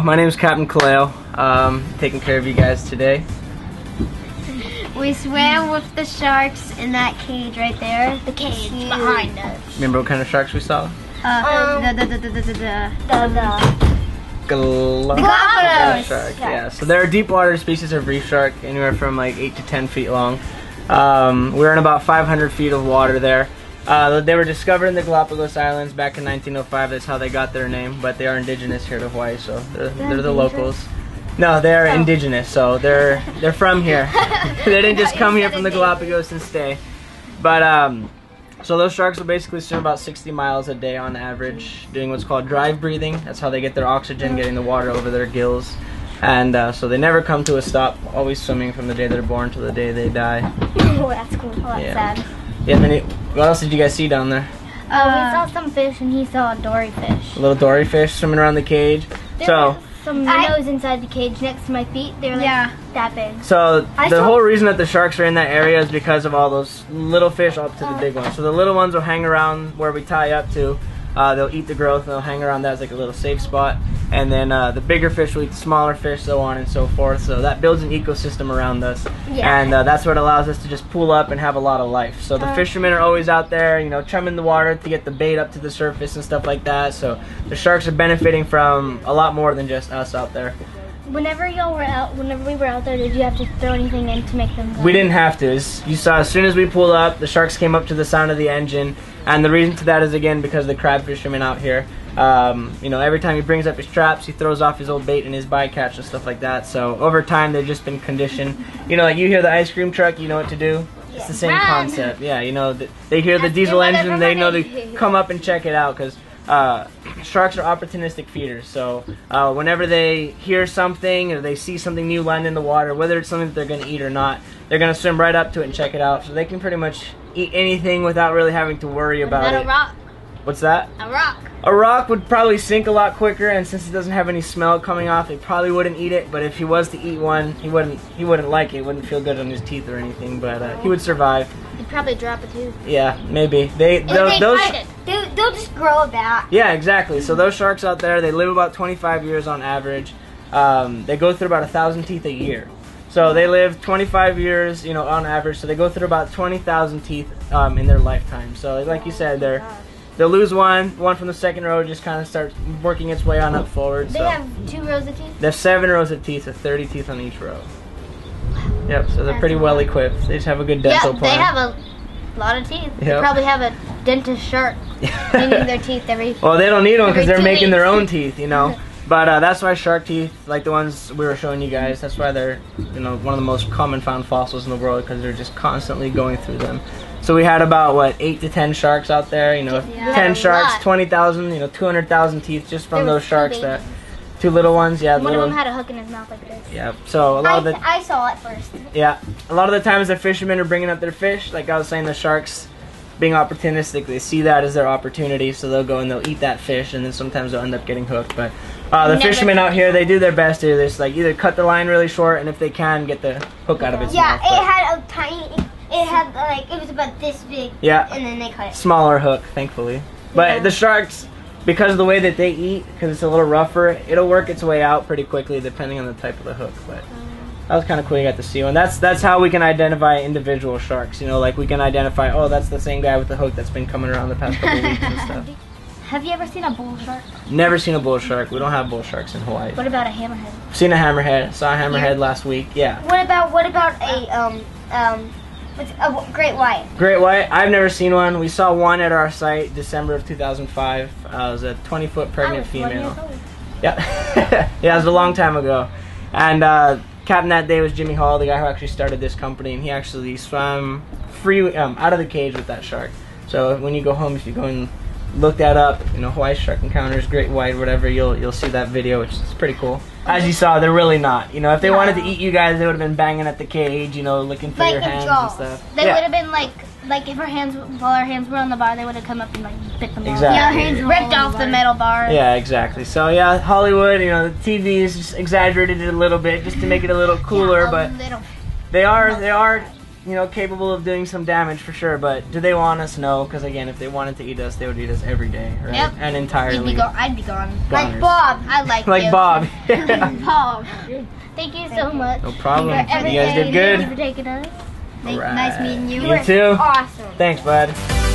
My name is Captain Kaleo. Taking care of you guys today. We swam with the sharks in that cage right there. The cage behind us. Remember what kind of sharks we saw? The Galapagos shark. Yeah, so they're a deep water species of reef shark, anywhere from like 8 to 10 feet long. We're in about 500 feet of water there. They were discovered in the Galapagos Islands back in 1905. That's how they got their name, but they are indigenous here to Hawaii, so they're the locals. No, they're indigenous, so they're from here. They didn't just come here from the Galapagos and stay. But so those sharks will basically swim about 60 miles a day on average, doing what's called drive breathing. That's how they get their oxygen, getting the water over their gills. And so they never come to a stop, always swimming from the day they're born to the day they die. Oh, that's cool. Oh, that's sad. Yeah, and then what else did you guys see down there? We saw some fish, and he saw a dory fish. A little dory fish swimming around the cage. There were some minnows inside the cage next to my feet. They're like that big. So the whole reason that the sharks are in that area is because of all those little fish up to the big ones. So the little ones will hang around where we tie up to. They'll eat the growth, and they'll hang around that as like a little safe spot. And then the bigger fish will eat the smaller fish, so on and so forth. So that builds an ecosystem around us. Yeah. And that's what allows us to just pool up and have a lot of life. So the fishermen are always out there, you know, chumming the water to get the bait up to the surface and stuff like that. So the sharks are benefiting from a lot more than just us out there. Whenever we were out there, did you have to throw anything in to make them go? We didn't have to. You saw as soon as we pulled up, the sharks came up to the sound of the engine. And the reason to that is, again, because the crab fishermen out here, you know, every time he brings up his traps, he throws off his old bait and his bycatch and stuff like that. So over time, they've just been conditioned. You know, like you hear the ice cream truck, you know what to do. It's the same concept. Yeah, you know, they hear the diesel engine, they know to come up and check it out, because sharks are opportunistic feeders. So whenever they hear something or they see something new land in the water, whether it's something that they're going to eat or not, they're going to swim right up to it and check it out. So they can pretty much eat anything without really having to worry about it. A rock? What's that? A rock. A rock would probably sink a lot quicker, and since it doesn't have any smell coming off, it probably wouldn't eat it. But if he was to eat one, he wouldn't like it. It wouldn't feel good on his teeth or anything. But he would survive. He'd probably drop a tooth. Yeah, maybe. They'll just grow it back. Yeah, exactly. So those sharks out there, they live about 25 years on average. They go through about 1,000 teeth a year. So they live 25 years, you know, on average. So they go through about 20,000 teeth in their lifetime. So like you said, they'll lose one from the second row, just kind of starts working its way on up forward. They have 2 rows of teeth? They have 7 rows of teeth, with 30 teeth on each row. Yep, so they're pretty well equipped. They just have a good dental plan. Yeah, they have a lot of teeth. Yep. They probably have a dentist shark cleaning their teeth every Well, they don't need them because they're making their own teeth, you know. But that's why shark teeth, like the ones we were showing you guys, that's why they're, you know, one of the most common found fossils in the world, because they're just constantly going through them. So we had about, what, 8 to 10 sharks out there, you know, 10 sharks, 20,000, you know, 200,000 teeth just from those sharks. That 2 little ones, yeah. One of them had a hook in his mouth like this. Yeah, so a lot of the... I saw it first. Yeah, a lot of the times the fishermen are bringing up their fish, like I was saying, the sharks being opportunistic, they see that as their opportunity, so they'll go and they'll eat that fish, and then sometimes they'll end up getting hooked. But the fishermen out here, they do their best to just like either cut the line really short, and if they can, get the hook out of its mouth. Yeah, it had a tiny, it had like, it was about this big. Yeah. And then they cut it. Smaller hook, thankfully. But the sharks, because of the way that they eat, because it's a little rougher, it'll work its way out pretty quickly depending on the type of the hook. But that was kind of cool, you got to see one. That's how we can identify individual sharks. You know, like we can identify, oh, that's the same guy with the hook that's been coming around the past couple weeks and stuff. Have you ever seen a bull shark? Never seen a bull shark. We don't have bull sharks in Hawaii. What about a hammerhead? Seen a hammerhead. Saw a hammerhead last week. Yeah. What about a great white? Great white. I've never seen one. We saw one at our site December of 2005. It was a 20-foot pregnant female. Yeah. Yeah, it was a long time ago. And captain that day was Jimmy Hall, the guy who actually started this company, and he actually swam free out of the cage with that shark. So when you go home, if you go and look that up, you know, Hawaii Shark Encounters, Great White, whatever, you'll see that video, which is pretty cool. As you saw, they're really not. You know, if they wanted to eat you guys, they would have been banging at the cage, you know, looking for your hands and stuff. They would have been like if our hands, while our hands were on the bar, they would have come up and like bit them off. Exactly. Yeah, our hands ripped off the metal bar. Yeah, exactly. So yeah, Hollywood, you know, the TV's just exaggerated it a little bit just to make it a little cooler, but they are you know, capable of doing some damage for sure. But do they want us? No, because again, if they wanted to eat us, they would eat us every day, right? Yep. And entirely. I'd be gone. Goners. Like Bob. I like Like you. Bob. Bob. Thank you so much. No problem. You Thank you for guys did everything. Thank you good. for taking us. All right. Nice meeting you. You too. Awesome. Thanks, bud.